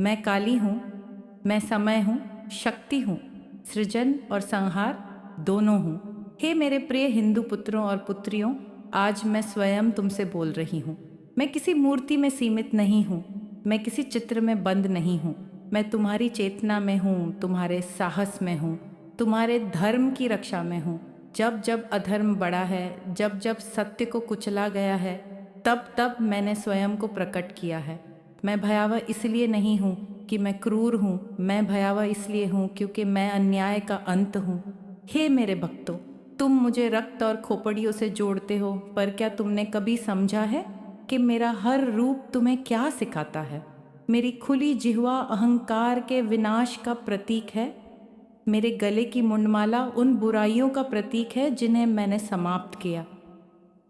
मैं काली हूँ, मैं समय हूँ, शक्ति हूँ, सृजन और संहार दोनों हूँ। हे मेरे प्रिय हिंदू पुत्रों और पुत्रियों, आज मैं स्वयं तुमसे बोल रही हूँ। मैं किसी मूर्ति में सीमित नहीं हूँ, मैं किसी चित्र में बंद नहीं हूँ। मैं तुम्हारी चेतना में हूँ, तुम्हारे साहस में हूँ, तुम्हारे धर्म की रक्षा में हूँ। जब जब अधर्म बढ़ा है, जब जब सत्य को कुचला गया है, तब तब मैंने स्वयं को प्रकट किया है। मैं भयावह इसलिए नहीं हूँ कि मैं क्रूर हूँ, मैं भयावह इसलिए हूँ क्योंकि मैं अन्याय का अंत हूँ। हे मेरे भक्तों, तुम मुझे रक्त और खोपड़ियों से जोड़ते हो, पर क्या तुमने कभी समझा है कि मेरा हर रूप तुम्हें क्या सिखाता है? मेरी खुली जिह्वा अहंकार के विनाश का प्रतीक है। मेरे गले की मुंडमाला उन बुराइयों का प्रतीक है जिन्हें मैंने समाप्त किया।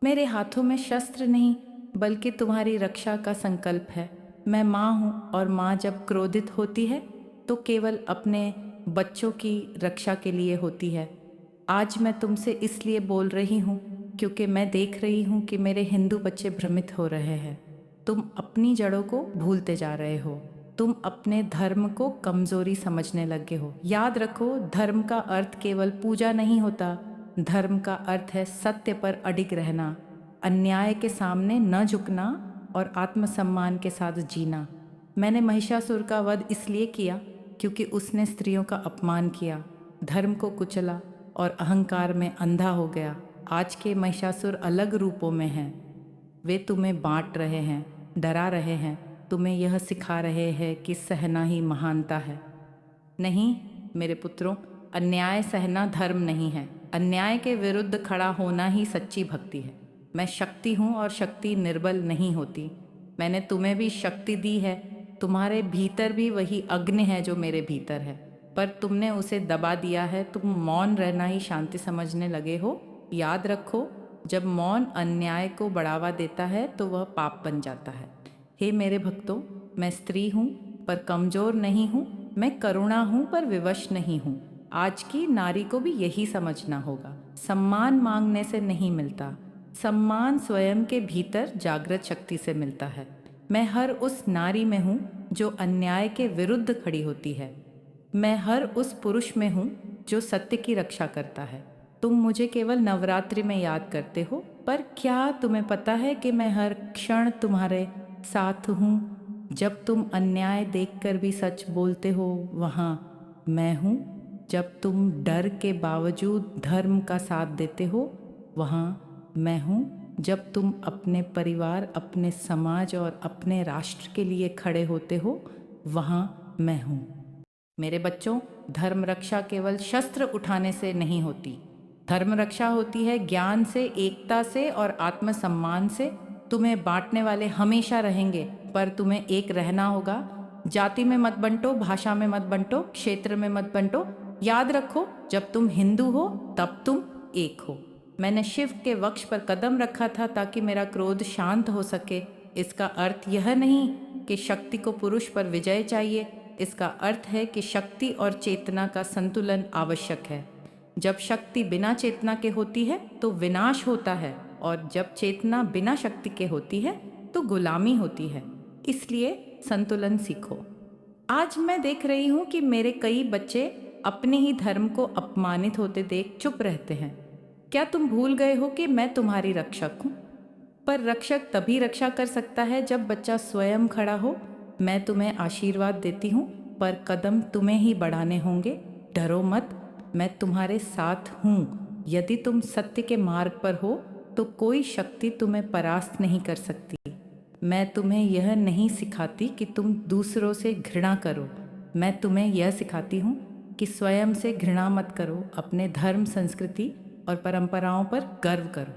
मेरे हाथों में शस्त्र नहीं, बल्कि तुम्हारी रक्षा का संकल्प है। मैं माँ हूँ और माँ जब क्रोधित होती है तो केवल अपने बच्चों की रक्षा के लिए होती है। आज मैं तुमसे इसलिए बोल रही हूँ क्योंकि मैं देख रही हूँ कि मेरे हिंदू बच्चे भ्रमित हो रहे हैं। तुम अपनी जड़ों को भूलते जा रहे हो, तुम अपने धर्म को कमजोरी समझने लगे हो। याद रखो, धर्म का अर्थ केवल पूजा नहीं होता, धर्म का अर्थ है सत्य पर अडिग रहना, अन्याय के सामने न झुकना और आत्मसम्मान के साथ जीना। मैंने महिषासुर का वध इसलिए किया क्योंकि उसने स्त्रियों का अपमान किया, धर्म को कुचला और अहंकार में अंधा हो गया। आज के महिषासुर अलग रूपों में हैं। वे तुम्हें बांट रहे हैं, डरा रहे हैं, तुम्हें यह सिखा रहे हैं कि सहना ही महानता है। नहीं मेरे पुत्रों, अन्याय सहना धर्म नहीं है। अन्याय के विरुद्ध खड़ा होना ही सच्ची भक्ति है। मैं शक्ति हूँ और शक्ति निर्बल नहीं होती। मैंने तुम्हें भी शक्ति दी है, तुम्हारे भीतर भी वही अग्नि है जो मेरे भीतर है, पर तुमने उसे दबा दिया है। तुम मौन रहना ही शांति समझने लगे हो। याद रखो, जब मौन अन्याय को बढ़ावा देता है तो वह पाप बन जाता है। हे मेरे भक्तों, मैं स्त्री हूँ पर कमजोर नहीं हूँ, मैं करुणा हूँ पर विवश नहीं हूँ। आज की नारी को भी यही समझना होगा। सम्मान मांगने से नहीं मिलता, सम्मान स्वयं के भीतर जागृत शक्ति से मिलता है। मैं हर उस नारी में हूँ जो अन्याय के विरुद्ध खड़ी होती है। मैं हर उस पुरुष में हूँ जो सत्य की रक्षा करता है। तुम मुझे केवल नवरात्रि में याद करते हो, पर क्या तुम्हें पता है कि मैं हर क्षण तुम्हारे साथ हूँ? जब तुम अन्याय देखकर भी सच बोलते हो, वहाँ मैं हूँ। जब तुम डर के बावजूद धर्म का साथ देते हो, वहाँ मैं हूँ। जब तुम अपने परिवार, अपने समाज और अपने राष्ट्र के लिए खड़े होते हो, वहाँ मैं हूँ। मेरे बच्चों, धर्म रक्षा केवल शस्त्र उठाने से नहीं होती। धर्म रक्षा होती है ज्ञान से, एकता से और आत्मसम्मान से। तुम्हें बांटने वाले हमेशा रहेंगे, पर तुम्हें एक रहना होगा। जाति में मत बंटो, भाषा में मत बंटो, क्षेत्र में मत बंटो। याद रखो, जब तुम हिंदू हो तब तुम एक हो। मैंने शिव के वक्ष पर कदम रखा था ताकि मेरा क्रोध शांत हो सके। इसका अर्थ यह नहीं कि शक्ति को पुरुष पर विजय चाहिए, इसका अर्थ है कि शक्ति और चेतना का संतुलन आवश्यक है। जब शक्ति बिना चेतना के होती है तो विनाश होता है, और जब चेतना बिना शक्ति के होती है तो गुलामी होती है। इसलिए संतुलन सीखो। आज मैं देख रही हूँ कि मेरे कई बच्चे अपने ही धर्म को अपमानित होते देख चुप रहते हैं। क्या तुम भूल गए हो कि मैं तुम्हारी रक्षक हूँ? पर रक्षक तभी रक्षा कर सकता है जब बच्चा स्वयं खड़ा हो। मैं तुम्हें आशीर्वाद देती हूँ, पर कदम तुम्हें ही बढ़ाने होंगे। डरो मत, मैं तुम्हारे साथ हूँ। यदि तुम सत्य के मार्ग पर हो तो कोई शक्ति तुम्हें परास्त नहीं कर सकती। मैं तुम्हें यह नहीं सिखाती कि तुम दूसरों से घृणा करो, मैं तुम्हें यह सिखाती हूँ कि स्वयं से घृणा मत करो, अपने धर्म, संस्कृति और परंपराओं पर गर्व करो।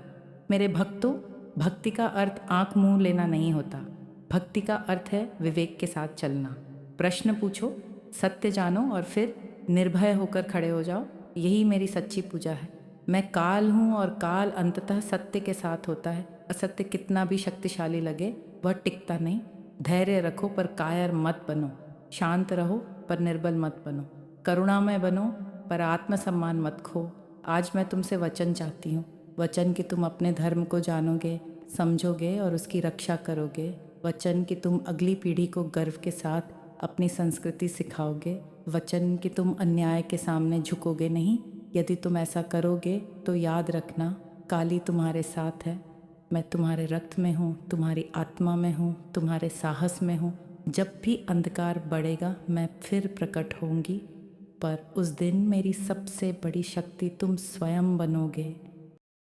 मेरे भक्तों, भक्ति का अर्थ आंख मूंद लेना नहीं होता। भक्ति का अर्थ है विवेक के साथ चलना। प्रश्न पूछो, सत्य जानो और फिर निर्भय होकर खड़े हो जाओ। यही मेरी सच्ची पूजा है। मैं काल हूँ और काल अंततः सत्य के साथ होता है। असत्य कितना भी शक्तिशाली लगे, वह टिकता नहीं। धैर्य रखो पर कायर मत बनो। शांत रहो पर निर्बल मत बनो। करुणामय बनो पर आत्मसम्मान मत खो। आज मैं तुमसे वचन चाहती हूँ, वचन कि तुम अपने धर्म को जानोगे, समझोगे और उसकी रक्षा करोगे। वचन कि तुम अगली पीढ़ी को गर्व के साथ अपनी संस्कृति सिखाओगे, वचन कि तुम अन्याय के सामने झुकोगे नहीं। यदि तुम ऐसा करोगे तो याद रखना, काली तुम्हारे साथ है। मैं तुम्हारे रक्त में हूँ, तुम्हारी आत्मा में हूँ, तुम्हारे साहस में हूँ। जब भी अंधकार बढ़ेगा मैं फिर प्रकट होंगी, पर उस दिन मेरी सबसे बड़ी शक्ति तुम स्वयं बनोगे।